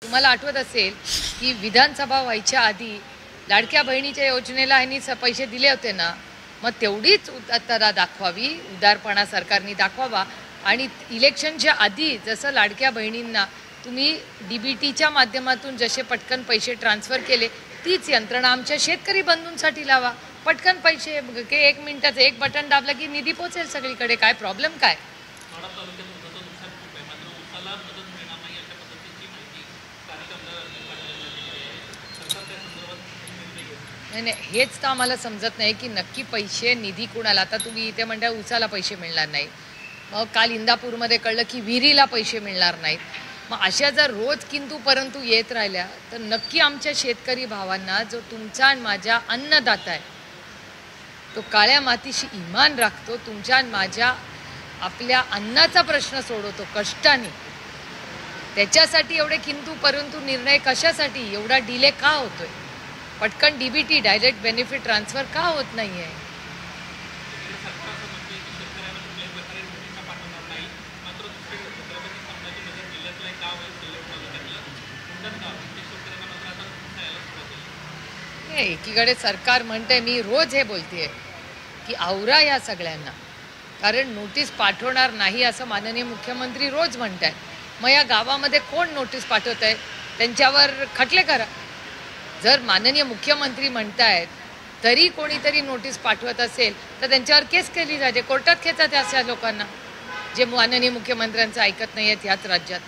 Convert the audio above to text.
तुम्हाला आठवत असेल की विधानसभा व्हायच्या आधी लाडक्या बहिणीच्या योजनेला ह्यांनी पैसे दिले होते ना, मग तेवढीच उदारता दाखवावी, उदारपणा सरकारने दाखवावा. आणि इलेक्शनच्या आधी जसं लाडक्या बहिणींना तुम्ही DBTच्या माध्यमातून जसे पटकन पैसे ट्रान्सफर केले, तीच यंत्रणा आमच्या शेतकरी बंधूंसाठी लावा. पटकन पैसे 1 मिनिटाचं एक बटन दाबलं की निधी पोचेल सगळीकडे. काय प्रॉब्लेम काय? नाही, हेच तर आम्हाला समजत नाही की नक्की पैसे निधी कुणाला. आता तुम्ही इथे म्हणता उसाला पैसे मिळणार नाही, मग काल इंदापूरमध्ये कळलं की विहिरीला पैसे मिळणार नाहीत. मग अशा जर रोज किंतु परंतु येत राहिल्या तर नक्की आमच्या शेतकरी भावांना, जो तुमचा आणि माझा अन्नदाता आहे, तो काळ्या मातीशी इमान राखतो, तुमच्या आणि माझ्या आपल्या अन्नाचा प्रश्न सोडवतो कष्टाने, त्याच्यासाठी एवढे किंतु परंतु निर्णय कशासाठी? एवढा डिले का होतोय? पटकन DBT डायरेक्ट बेनिफिट ट्रान्सफर का होत नाही आहे? एकीकडे सरकार म्हणते, मी रोज हे बोलतेय की आवरा या सगळ्यांना, कारण नोटीस पाठवणार नाही असं माननीय मुख्यमंत्री रोज म्हणतायत. मग या गावामध्ये कोण नोटीस पाठवत आहे? त्यांच्यावर खटले करा. जर माननीय मुख्यमंत्री म्हणतायत तरी कोणीतरी नोटीस पाठवत असेल तर त्यांच्यावर केस केली जाते, कोर्टात खेचा त्या अशा लोकांना जे माननीय मुख्यमंत्र्यांचं ऐकत नाही आहेत ह्याच राज्यात.